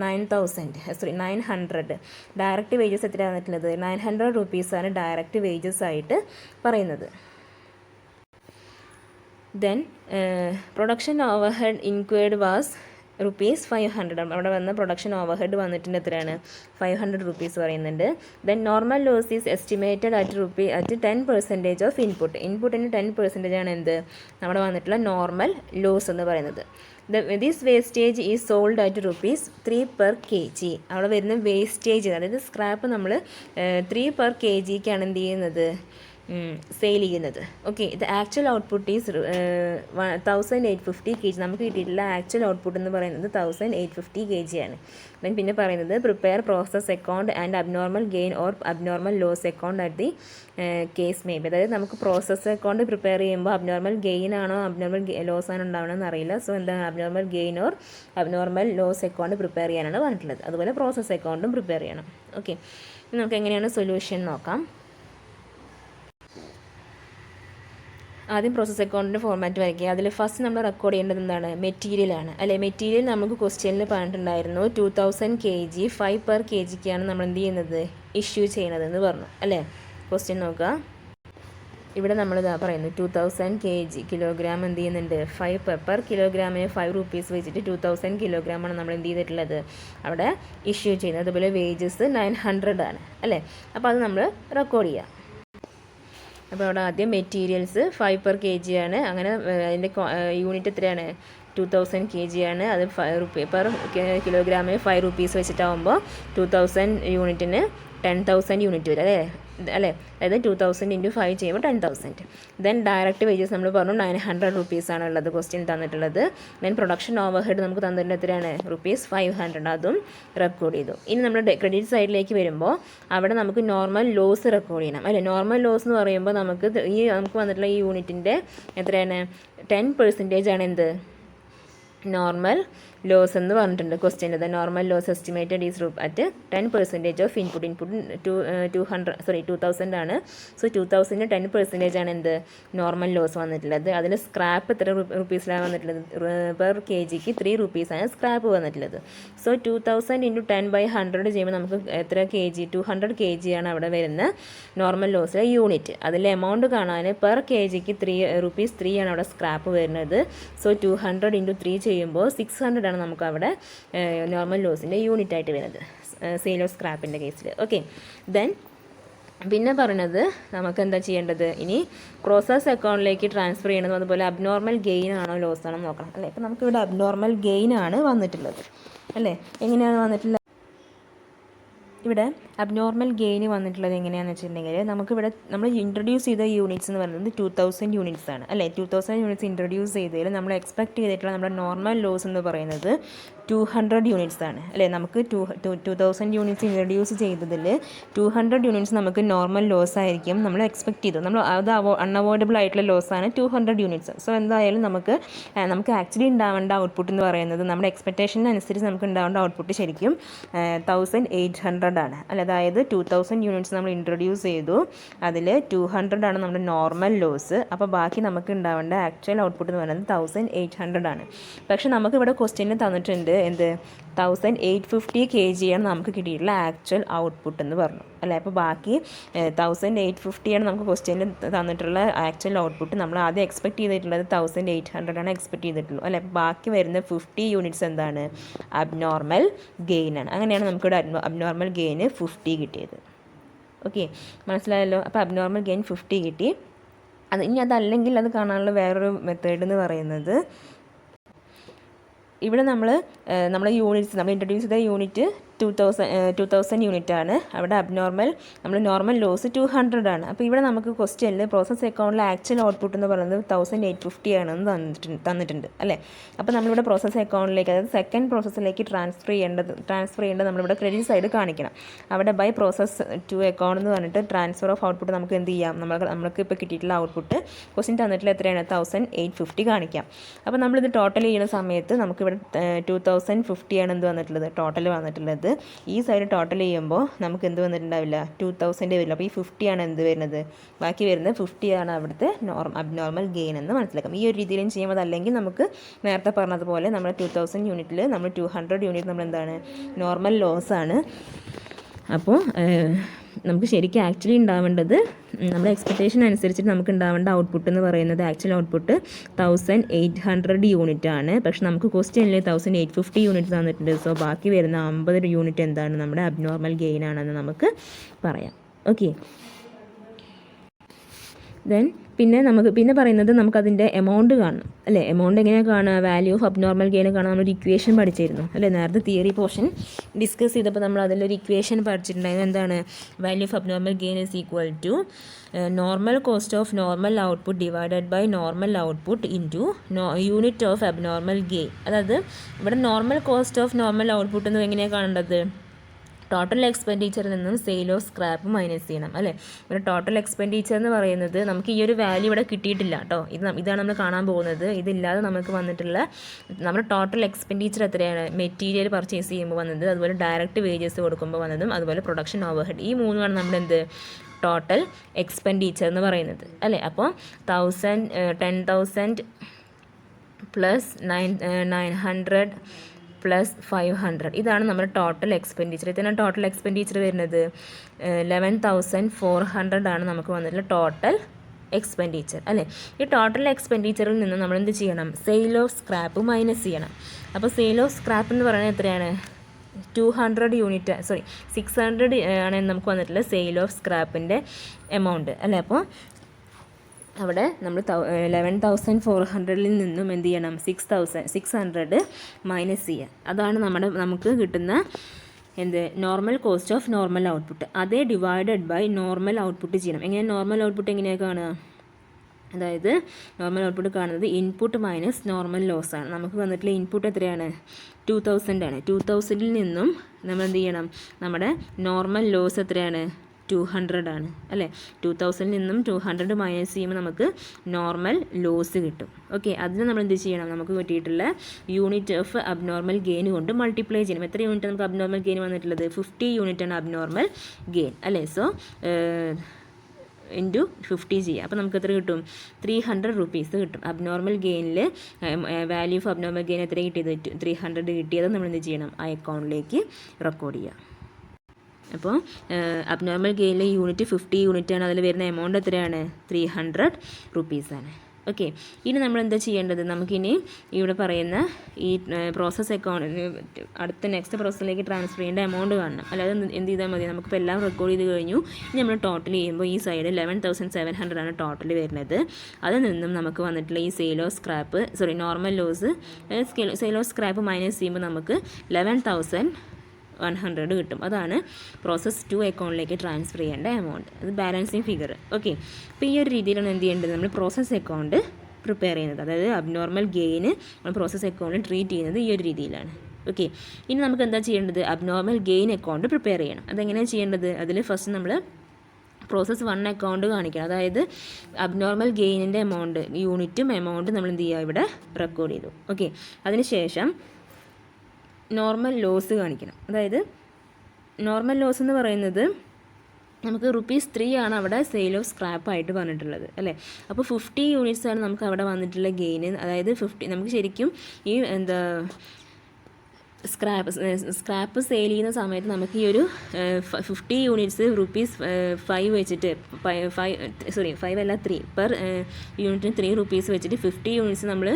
₹900. Direct wages എത്ര വന്നിട്ടുള്ളത്, ₹900 ഡയറക്റ്റ് വേജസ് ആയിട്ട് പറയുന്നത്. Then production overhead incurred was ₹500. അവിടെ വന്ന പ്രൊഡക്ഷൻ ഓവർ ഹെഡ് വന്നിട്ടുണ്ട് എത്രയാണ്? ₹500 പറയുന്നുണ്ട്. Then normal loss is estimated at 10% of input. ഇൻപുട്ടിന് 10% ആണ് എന്ത് നമ്മുടെ വന്നിട്ടുള്ള നോർമൽ ലോസ് എന്ന് പറയുന്നത്. This wastage is sold at ₹3 per kg. അവിടെ വരുന്ന വേസ്റ്റേജ്, അതായത് സ്ക്രാപ്പ് നമ്മൾ 3 per kgക്കാണ് എന്ത് ചെയ്യുന്നത്, സെയിൽ ചെയ്യുന്നത്. ഓക്കെ, ഇത് ആക്ച്വൽ ഔട്ട്പുട്ട് ഈസ് 1850 kg. നമുക്ക് കിട്ടിയിട്ടുള്ള ആക്ച്വൽ ഔട്ട്പുട്ട് എന്ന് പറയുന്നത് 1850 kg ആണ്. ദെൻ പിന്നെ പറയുന്നത് prepare process account and abnormal gain or abnormal loss account at the case may be. അതായത് നമുക്ക് പ്രോസസ് അക്കൗണ്ട് പ്രിപ്പയർ ചെയ്യുമ്പോൾ അബ്നോർമൽ ഗെയിൻ ആണോ അബ്നോർമൽ ലോസ് ആണോ ഉണ്ടാവണമെന്ന് അറിയില്ല. സോ എന്താണ് abnormal gain or abnormal loss account prepare ചെയ്യാനാണ് പറഞ്ഞിട്ടുള്ളത്. അതുപോലെ പ്രോസസ് അക്കൗണ്ടും പ്രിപ്പയർ ചെയ്യണം. ഓക്കെ, നമുക്ക് എങ്ങനെയാണ് സൊല്യൂഷൻ നോക്കാം. ആദ്യം പ്രോസസ് അക്കൗണ്ടിൻ്റെ ഫോർമാറ്റ് വരയ്ക്കുക. അതിൽ ഫസ്റ്റ് നമ്മൾ റെക്കോർഡ് ചെയ്യേണ്ടത് എന്താണ്? മെറ്റീരിയലാണ് അല്ലേ. മെറ്റീരിയൽ നമുക്ക് ക്വസ്റ്റ്യനിൽ പറഞ്ഞിട്ടുണ്ടായിരുന്നു 2000 kg 5 per kgക്കാണ് നമ്മൾ എന്ത് ചെയ്യുന്നത്, ഇഷ്യൂ ചെയ്യുന്നതെന്ന് പറഞ്ഞു അല്ലേ. ക്വസ്റ്റ്യൻ നോക്കുക. ഇവിടെ നമ്മൾ ഇതാ പറയുന്നു 2000 kg കിലോഗ്രാം എന്ത് ചെയ്യുന്നുണ്ട്, 5 per കിലോഗ്രാമിന് ₹5 വെച്ചിട്ട് 2000 കിലോഗ്രാമാണ് നമ്മൾ എന്ത് ചെയ്തിട്ടുള്ളത് അവിടെ ഇഷ്യൂ ചെയ്യുന്നത്. അതുപോലെ വേജസ് 900 ആണ് അല്ലേ. അപ്പോൾ അത് നമ്മൾ റെക്കോർഡ് ചെയ്യുക. അപ്പോൾ അവിടെ ആദ്യം മെറ്റീരിയൽസ് 5 per kg ആണ്. അങ്ങനെ അതിൻ്റെ യൂണിറ്റ് എത്രയാണ്, 2000 kg ആണ്. അത് ₹5 per കിലോഗ്രാമിന് ₹5 വെച്ചിട്ടാകുമ്പോൾ 2000 യൂണിറ്റിന് 10,000 യൂണിറ്റ് വരും അല്ലേ. അതായത് 2000 × 5 ചെയ്യുമ്പോൾ 10,000. ദെൻ ഡയറക്റ്റ് വേജസ് നമ്മൾ പറഞ്ഞു ₹900 ആണ് ഉള്ളത് ക്വസ്റ്റ്യൻ തന്നിട്ടുള്ളത്. ദെൻ പ്രൊഡക്ഷൻ ഓവർ ഹെഡ് നമുക്ക് തന്നിട്ടുണ്ട് എത്രയാണ്, ₹500. അതും റെക്കോർഡ് ചെയ്തു. ഇനി നമ്മൾ ക്രെഡിറ്റ് സൈഡിലേക്ക് വരുമ്പോൾ അവിടെ നമുക്ക് നോർമൽ ലോസ് റെക്കോർഡ് ചെയ്യണം അല്ലേ. നോർമൽ ലോസ് എന്ന് പറയുമ്പോൾ നമുക്ക് വന്നിട്ടുള്ള ഈ യൂണിറ്റിൻ്റെ എത്രയാണ്, 10% ആണ് എന്ത് നോർമൽ ലോസ് എന്ന് പറഞ്ഞിട്ടുണ്ട് question. The normal loss estimated is at 10% of input. 2000 ആണ്. സോ 2000 10% ആണ് എന്ത് നോർമൽ ലോസ് വന്നിട്ടുള്ളത്. അതിൽ സ്ക്രാപ്പ് എത്ര ₹ലാണ് വന്നിട്ടുള്ളത്, പെർ kgക്ക് ₹3 ആണ് സ്ക്രാപ്പ് വന്നിട്ടുള്ളത്. സോ 2000 × 10/100 ചെയ്യുമ്പോൾ നമുക്ക് എത്ര kg, 200 kg ആണ് അവിടെ വരുന്ന നോർമൽ ലോസിലെ യൂണിറ്റ്. അതിൽ എമൗണ്ട് കാണാൻ പെർ kgക്ക് ₹3 ആണ് അവിടെ സ്ക്രാപ്പ് വരുന്നത്. സോ 200 × 3 ചെയ്യുമ്പോൾ 600 ആണ് നമുക്ക് അവിടെ നോർമൽ ലോസിൻ്റെ യൂണിറ്റ് ആയിട്ട് വരുന്നത് സെയിൽ ഓഫ് സ്ക്രാപ്പിൻ്റെ കേസിൽ. ഓക്കെ, ദെൻ പിന്നെ പറയുന്നത് നമുക്ക് എന്താ ചെയ്യേണ്ടത്, ഇനി പ്രോസസ് അക്കൗണ്ടിലേക്ക് ട്രാൻസ്ഫർ ചെയ്യണതും അതുപോലെ അബ്നോർമൽ ഗെയിൻ ആണോ ലോസ് ആണോ നോക്കണം അല്ലേ. അപ്പോൾ നമുക്കിവിടെ അബ്നോർമൽ ഗെയിൻ ആണ് വന്നിട്ടുള്ളത് അല്ലേ. എങ്ങനെയാണ് വന്നിട്ടുള്ളത്, ഇവിടെ അബ്നോർമൽ ഗെയിൻ വന്നിട്ടുള്ളത് എങ്ങനെയാണെന്ന് വെച്ചിട്ടുണ്ടെങ്കിൽ നമുക്കിവിടെ നമ്മൾ ഇൻട്രൊഡ്യൂസ് ചെയ്ത യൂണിറ്റ്സ് എന്ന് പറയുന്നത് 2000 യൂണിറ്റ്സ് ആണ് അല്ലേ. 2000 യൂണിറ്റ്സ് ഇൻട്രൊഡ്യൂസ് ചെയ്തതിൽ നമ്മൾ എക്സ്പെക്ട് ചെയ്തിട്ടുള്ള നമ്മുടെ നോർമൽ ലോസ് എന്ന് പറയുന്നത് 200 യൂണിറ്റ്സ് ആണ് അല്ലേ. നമുക്ക് 2000 യൂണിറ്റ്സ് ഇൻട്രൊഡ്യൂസ് ചെയ്തതിൽ 200 യൂണിറ്റ്സ് നമുക്ക് നോർമൽ ലോസ് ആയിരിക്കും നമ്മൾ എക്സ്പെക്ട് ചെയ്തു. നമ്മൾ അത് അൺഅവോയ്ഡബിൾ ആയിട്ടുള്ള ലോസാണ് 200 യൂണിറ്റ്സ്. സോ എന്തായാലും നമുക്ക് ആക്ച്വലി ഉണ്ടാവേണ്ട ഔട്ട്പുട്ട് എന്ന് പറയുന്നത് നമ്മുടെ എക്സ്പെക്റ്റേഷനനുസരിച്ച് നമുക്ക് ഉണ്ടാവേണ്ട ഔട്ട്പുട്ട് ശരിക്കും 1800 ആണ് അല്ല. അതായത് 2000 യൂണിറ്റ്സ് നമ്മൾ ഇൻട്രൊഡ്യൂസ് ചെയ്തു, അതിൽ 200 ആണ് നമ്മുടെ നോർമൽ ലോസ്. അപ്പോൾ ബാക്കി നമുക്ക് ഉണ്ടാവേണ്ട ആക്ച്വൽ ഔട്ട്പുട്ട് എന്ന് പറയുന്നത് 1800 ആണ്. പക്ഷെ നമുക്കിവിടെ ക്വസ്റ്റ്യനിൽ തന്നിട്ടുണ്ട് എന്ത്, 1850 kg ആണ് നമുക്ക് കിട്ടിയിട്ടുള്ള ആക്ച്വൽ ഔട്ട്പുട്ട് എന്ന് പറഞ്ഞു അല്ലേ. അപ്പോൾ ബാക്കി 1850 ആണ് നമുക്ക് ക്വസ്റ്റ്യനിൽ തന്നിട്ടുള്ള ആക്ച്വൽ ഔട്ട്പുട്ട്. നമ്മൾ ആദ്യം എക്സ്പെക്ട് ചെയ്തിട്ടുള്ളത് 1800 ആണ് എക്സ്പെക്ട് ചെയ്തിട്ടുള്ളൂ അല്ലേ. അപ്പോൾ ബാക്കി വരുന്ന 50 യൂണിറ്റ്സ് എന്താണ്, അബ്നോർമൽ ഗെയിൻ ആണ്. അങ്ങനെയാണ് നമുക്കിവിടെ അബ്നോർമൽ ഗെയിന് 50 കിട്ടിയത്. ഓക്കെ, മനസ്സിലായല്ലോ. അപ്പോൾ അബ്നോർമൽ ഗെയിൻ 50 കിട്ടി. ഇനി അതല്ലെങ്കിൽ അത് കാണാനുള്ള വേറൊരു മെത്തേഡ് എന്ന് പറയുന്നത്, ഇവിടെ നമ്മൾ യൂണിറ്റ്സ് നമ്മൾ ഇൻട്രൊഡ്യൂസ് ചെയ്ത യൂണിറ്റ് 2000 യൂണിറ്റ് ആണ്. അവിടെ നമ്മൾ നോർമൽ ലോസ് 200 ആണ്. അപ്പോൾ ഇവിടെ നമുക്ക് ക്വസ്റ്റ്യനിൽ പ്രോസസ് അക്കൗണ്ടിലെ ആക്ച്വൽ ഔട്ട്പുട്ട് എന്ന് പറയുന്നത് 1850 ആണെന്ന് തന്നിട്ടുണ്ട് അല്ലേ. അപ്പോൾ നമ്മളിവിടെ പ്രോസസ് അക്കൗണ്ടിലേക്ക്, അതായത് സെക്കൻഡ് പ്രോസസ്സിലേക്ക് ട്രാൻസ്ഫർ ചെയ്യേണ്ടത് നമ്മളിവിടെ ക്രെഡിറ്റ് സൈഡ് കാണിക്കണം. അവിടെ ബൈ പ്രോസസ് ടു അക്കൗണ്ട് എന്ന് പറഞ്ഞിട്ട് ട്രാൻസ്ഫർ ഓഫ് ഔട്ട്പുട്ട് നമുക്ക് എന്ത് ചെയ്യാം, നമ്മൾക്ക് ഇപ്പോൾ കിട്ടിയിട്ടുള്ള ഔട്ട്പുട്ട് ക്വസ്റ്റ്യൻ തന്നിട്ടുള്ള എത്രയാണ്, 1850 കാണിക്കാം. അപ്പോൾ നമ്മളിത് ടോട്ടൽ ചെയ്യുന്ന സമയത്ത് നമുക്കിവിടെ 2050 ആണ് എന്ത് വന്നിട്ടുള്ളത്, ടോട്ടൽ വന്നിട്ടുള്ളത്. ഈ സൈഡ് ടോട്ടൽ ചെയ്യുമ്പോൾ നമുക്ക് എന്ത് വന്നിട്ടുണ്ടാവില്ല, 2000 വരില്ല. അപ്പോൾ ഈ 50 ആണ് എന്ത് വരുന്നത്, ബാക്കി വരുന്നത് 50 ആണ് അവിടുത്തെ അബ്നോർമൽ ഗെയിൻ എന്ന് മനസ്സിലാക്കാം. ഈ ഒരു രീതിയിലും ചെയ്യുമ്പോൾ, അല്ലെങ്കിൽ നമുക്ക് നേരത്തെ പറഞ്ഞതുപോലെ നമ്മുടെ 2000 യൂണിറ്റിൽ നമ്മൾ 200 യൂണിറ്റ് നമ്മൾ എന്താണ്, നോർമൽ ലോസ് ആണ്. അപ്പോൾ നമുക്ക് ശരിക്കും ആക്ച്വലി ഉണ്ടാവേണ്ടത് നമ്മുടെ എക്സ്പെക്റ്റേഷൻ അനുസരിച്ചിട്ട് നമുക്ക് ഉണ്ടാവേണ്ട ഔട്ട്പുട്ട് എന്ന് പറയുന്നത് ആക്ച്വൽ ഔട്ട്പുട്ട് 1800 യൂണിറ്റ് ആണ്. പക്ഷെ നമുക്ക് ക്വസ്റ്റ്യനിൽ 1850 യൂണിറ്റ് തന്നിട്ടുണ്ട്. സോ ബാക്കി വരുന്ന 50 യൂണിറ്റ് എന്താണ്, നമ്മുടെ അബ്നോർമൽ ഗെയിൻ ആണെന്ന് നമുക്ക് പറയാം. ഓക്കെ, ദെൻ പിന്നെ പറയുന്നത് നമുക്കതിൻ്റെ എമൗണ്ട് കാണണം അല്ലേ. എമൗണ്ട് എങ്ങനെയാണ് കാണുക, വാല്യൂ ഓഫ് അബ്നോർമൽ ഗെയിൻ കാണാൻ നമ്മളൊരു ഇക്വേഷൻ പഠിച്ചിരുന്നു അല്ലേ. നേരത്തെ തിയറി പോർഷൻ ഡിസ്കസ് ചെയ്തപ്പോൾ നമ്മൾ അതിലൊരു ഇക്വേഷൻ പഠിച്ചിട്ടുണ്ടായിരുന്നു. എന്താണ്, value of abnormal gain is equal to normal cost of normal output divided by normal output into unit of abnormal gain. അതായത് ഇവിടെ normal cost of normal output എന്ന് എങ്ങനെയാണ് കാണേണ്ടത്, ടോട്ടൽ എക്സ്പെൻഡിച്ചറിൽ നിന്നും സെയിൽ ഓഫ് സ്ക്രാപ്പ് മൈനസ് ചെയ്യണം അല്ലേ. ഇവിടെ total expenditure എന്ന് പറയുന്നത് നമുക്ക് ഈ ഒരു വാല്യൂ ഇവിടെ കിട്ടിയിട്ടില്ല കേട്ടോ. ഇതാണ് നമ്മൾ കാണാൻ പോകുന്നത്. ഇതില്ലാതെ നമുക്ക് വന്നിട്ടുള്ള നമ്മുടെ ടോട്ടൽ എക്സ്പെൻഡിച്ചർ എത്രയാണ്, മെറ്റീരിയൽ പർച്ചേസ് ചെയ്യുമ്പോൾ വന്നത്, അതുപോലെ ഡയറക്റ്റ് വേജസ് കൊടുക്കുമ്പോൾ വന്നതും, അതുപോലെ പ്രൊഡക്ഷൻ ഓവർഹെഡ്, ഈ മൂന്നുമാണ് നമ്മുടെ ടോട്ടൽ എക്സ്പെൻഡിച്ചർ എന്ന് പറയുന്നത് അല്ലേ. അപ്പോൾ 10,000 പ്ലസ് 900 പ്ലസ് 500, ഇതാണ് നമ്മുടെ ടോട്ടൽ എക്സ്പെൻഡിച്ചർ. ഇതിനാണ് ടോട്ടൽ എക്സ്പെൻഡിച്ചർ വരുന്നത് 11,400 ആണ് നമുക്ക് വന്നിട്ടുള്ള ടോട്ടൽ എക്സ്പെൻഡിച്ചർ അല്ലേ. ഈ ടോട്ടൽ എക്സ്പെൻഡിച്ചറിൽ നിന്ന് നമ്മൾ എന്ത് ചെയ്യണം, സെയിൽ ഓഫ് സ്ക്രാപ്പ് മൈനസ് ചെയ്യണം. അപ്പോൾ സെയിൽ ഓഫ് സ്ക്രാപ്പ് എന്ന് പറയുന്നത് എത്രയാണ്, 200 യൂണിറ്റ് 600 ആണ് നമുക്ക് വന്നിട്ടുള്ള സെയിൽ ഓഫ് സ്ക്രാപ്പിൻ്റെ എമൗണ്ട് അല്ലേ. അപ്പോൾ അവിടെ നമ്മൾ 11,400 നിന്നും എന്ത് ചെയ്യണം, 600 മൈനസ് ചെയ്യുക. അതാണ് നമുക്ക് കിട്ടുന്ന normal cost of normal output. അതേ ഡിവൈഡഡ് ബൈ നോർമൽ ഔട്ട്പുട്ട് ചെയ്യണം. എങ്ങനെ നോർമൽ ഔട്ട്പുട്ട് എങ്ങനെയാണ് കാണുക, അതായത് നോർമൽ ഔട്ട്പുട്ട് കാണുന്നത് ഇൻപുട്ട് മൈനസ് നോർമൽ ലോസ് ആണ്. നമുക്ക് വന്നിട്ടുള്ള ഇൻപുട്ട് എത്രയാണ്, 2000 ആണ്. 2000 നിന്നും നമ്മൾ എന്ത് ചെയ്യണം, നമ്മുടെ നോർമൽ ലോസ് എത്രയാണ്, 200 ആണ് അല്ലേ. 2000 നിന്നും 200 മൈനസ് ചെയ്യുമ്പോൾ നമുക്ക് നോർമൽ ലോസ് കിട്ടും. ഓക്കെ, അതിന് നമ്മൾ എന്ത് ചെയ്യണം, നമുക്ക് കിട്ടിയിട്ടുള്ള യൂണിറ്റ് ഓഫ് അബ്നോർമൽ ഗെയിൻ കൊണ്ട് മൾട്ടിപ്ലൈ ചെയ്യണം. എത്ര യൂണിറ്റ് നമുക്ക് അബ്നോർമൽ ഗെയിൻ വന്നിട്ടുള്ളത്, 50 യൂണിറ്റ് ആണ് അബ്നോർമൽ ഗെയിൻ അല്ലേ. സോ ഇൻറ്റു 50 ചെയ്യുക. അപ്പോൾ നമുക്ക് എത്ര കിട്ടും, 300 റുപ്പീസ് കിട്ടും. അബ്നോർമൽ ഗെയിനിൽ വാല്യൂ ഓഫ് അബ്നോർമൽ ഗെയിൻ എത്ര കിട്ടിയത്, 300 കിട്ടിയത് നമ്മൾ എന്ത് ചെയ്യണം, ആ അക്കൗണ്ടിലേക്ക് റെക്കോർഡ് ചെയ്യുക. അപ്പോൾ അബ്നോർമൽ ഗെയിനിലെ യൂണിറ്റ് 50 യൂണിറ്റ് ആണ്. അതിൽ വരുന്ന എമൗണ്ട് എത്രയാണ്, 300 റുപ്പീസാണ്. ഓക്കെ, ഇനി നമ്മൾ എന്താ ചെയ്യേണ്ടത്, നമുക്കിനി ഇവിടെ പറയുന്ന ഈ പ്രോസസ് അക്കൗണ്ട് അടുത്ത നെക്സ്റ്റ് പ്രോസസ്സിലേക്ക് ട്രാൻസ്ഫർ ചെയ്യേണ്ട എമൗണ്ട് കാണണം. അല്ലാതെ എന്ത് ചെയ്താൽ മതി, നമുക്കിപ്പോൾ എല്ലാം റെക്കോർഡ് ചെയ്ത് കഴിഞ്ഞു. ഇനി നമ്മൾ ടോട്ടൽ ചെയ്യുമ്പോൾ ഈ സൈഡ് 11,700 ആണ് ടോട്ടൽ വരുന്നത്. അതിൽ നിന്നും നമുക്ക് വന്നിട്ടുള്ള ഈ sale of scrap normal loss sale of scrap minus ചെയ്യുമ്പോൾ നമുക്ക് 11,100 കിട്ടും. അതാണ് പ്രോസസ് 2 അക്കൗണ്ടിലേക്ക് ട്രാൻസ്ഫർ ചെയ്യേണ്ട എമൗണ്ട്. അത് ബാലൻസിങ് ഫിഗർ. ഓക്കെ, അപ്പോൾ ഈ ഒരു രീതിയിലാണ് എന്ത് ചെയ്യേണ്ടത്, നമ്മൾ പ്രോസസ് അക്കൗണ്ട് പ്രിപ്പയർ ചെയ്യുന്നത്. അതായത് അബ്നോർമൽ ഗെയിന് നമ്മൾ പ്രോസസ് അക്കൗണ്ടിൽ ട്രീറ്റ് ചെയ്യുന്നത് ഈ ഒരു രീതിയിലാണ്. ഓക്കെ, ഇനി നമുക്ക് എന്താ ചെയ്യേണ്ടത്, അബ്നോർമൽ ഗെയിൻ അക്കൗണ്ട് പ്രിപ്പയർ ചെയ്യണം. അതെങ്ങനെയാണ് ചെയ്യേണ്ടത്, അതിൽ ഫസ്റ്റ് നമ്മൾ പ്രോസസ് 1 അക്കൗണ്ട് കാണിക്കണം. അതായത് അബ്നോർമൽ ഗെയിനിൻ്റെ എമൗണ്ട്, യൂണിറ്റും എമൗണ്ടും നമ്മൾ എന്ത് ചെയ്യുക, ഇവിടെ റെക്കോർഡ് ചെയ്തു. ഓക്കെ, അതിനുശേഷം നോർമൽ ലോസ് കാണിക്കണം. അതായത് നോർമൽ ലോസ് എന്ന് പറയുന്നത് നമുക്ക് ₹3 ആണ് അവിടെ സെയിൽ ഓഫ് സ്ക്രാപ്പ് ആയിട്ട് പറഞ്ഞിട്ടുള്ളത് അല്ലേ. അപ്പോൾ 50 യൂണിറ്റ്സ് ആണ് നമുക്ക് അവിടെ വന്നിട്ടുള്ള ഗെയിൻ. അതായത് 50 നമുക്ക് ശരിക്കും ഈ സ്ക്രാപ്പ് സെയിൽ ചെയ്യുന്ന സമയത്ത് നമുക്ക് ഈ ഒരു 50 യൂണിറ്റ്സ് ₹5 വെച്ചിട്ട് 3 പെർ യൂണിറ്റിന് 3 റുപ്പീസ് വെച്ചിട്ട് 50 യൂണിറ്റ്സ് നമ്മൾ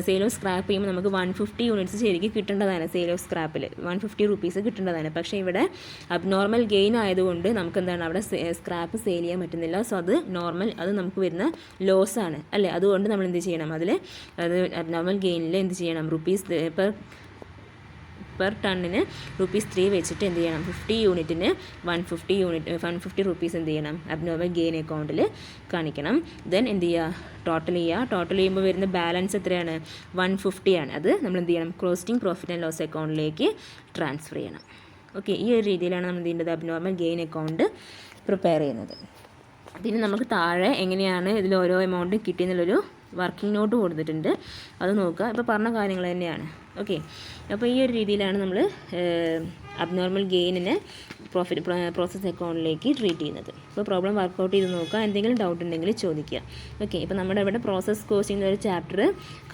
സെയിൽ ഓഫ് സ്ക്രാപ്പ് ചെയ്യുമ്പോൾ നമുക്ക് 150 യൂണിറ്റ്സ് ശരിക്കും കിട്ടേണ്ടതാണ്. സെയിൽ ഓഫ് സ്ക്രാപ്പിൽ 150 റുപ്പീസ് കിട്ടേണ്ടതാണ്. പക്ഷേ ഇവിടെ അബ്നോർമൽ ഗെയിൻ ആയതുകൊണ്ട് നമുക്ക് എന്താണ് അവിടെ സ്ക്രാപ്പ് സെയിൽ ചെയ്യാൻ പറ്റുന്നില്ല. സോ അത് നമുക്ക് വരുന്ന ലോസ് ആണ് അല്ലേ. അതുകൊണ്ട് നമ്മൾ എന്ത് ചെയ്യണം, അത് അബ്നോർമൽ ഗെയിനിൽ എന്ത് ചെയ്യണം, പെർ ടണ്ണിന് ₹3 വെച്ചിട്ട് എന്ത് ചെയ്യണം, 50 യൂണിറ്റിന് 150 റുപ്പീസ് എന്ത് ചെയ്യണം, അബ്നോർമൽ ഗെയിൻ അക്കൗണ്ടിൽ കാണിക്കണം. ദെൻ എന്ത് ചെയ്യുക, ടോട്ടൽ ചെയ്യുമ്പോൾ വരുന്ന ബാലൻസ് എത്രയാണ്, 150 ആണ്. അത് നമ്മൾ എന്ത് ചെയ്യണം, ക്ലോസിംഗ് പ്രോഫിറ്റ് ആൻഡ് ലോസ് അക്കൗണ്ടിലേക്ക് ട്രാൻസ്ഫർ ചെയ്യണം. ഓക്കെ, ഈ ഒരു രീതിയിലാണ് നമ്മൾ എന്ത് ചെയ്യുന്നത്, അബ്നോർമൽ ഗെയിൻ അക്കൗണ്ട് പ്രിപ്പയർ ചെയ്യുന്നത്. പിന്നെ നമുക്ക് താഴെ എങ്ങനെയാണ് ഇതിൽ ഓരോ എമൗണ്ട് കിട്ടിയെന്നുള്ളൊരു വർക്കിംഗ് നോട്ട് കൊടുത്തിട്ടുണ്ട്. അത് നോക്കുക. ഇപ്പോൾ പറഞ്ഞ കാര്യങ്ങൾ തന്നെയാണ്. ഓക്കെ, അപ്പോൾ ഈ ഒരു രീതിയിലാണ് നമ്മൾ അബ്നോർമൽ ഗെയിനിനെ പ്രോസസ് അക്കൗണ്ടിലേക്ക് ട്രീറ്റ് ചെയ്യുന്നത്. അപ്പോൾ പ്രോബ്ലം വർക്കൗട്ട് ചെയ്ത് നോക്കുക. എന്തെങ്കിലും ഡൗട്ട് ഉണ്ടെങ്കിൽ ചോദിക്കുക. ഓക്കെ, ഇപ്പോൾ നമ്മുടെ ഇവിടെ പ്രോസസ് കോസ്റ്റിംഗ് ഒരു ചാപ്റ്റർ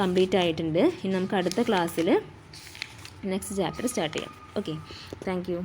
കംപ്ലീറ്റ് ആയിട്ടുണ്ട്. ഇനി നമുക്ക് അടുത്ത ക്ലാസ്സിൽ നെക്സ്റ്റ് ചാപ്റ്റർ സ്റ്റാർട്ട് ചെയ്യാം. Okay, thank you.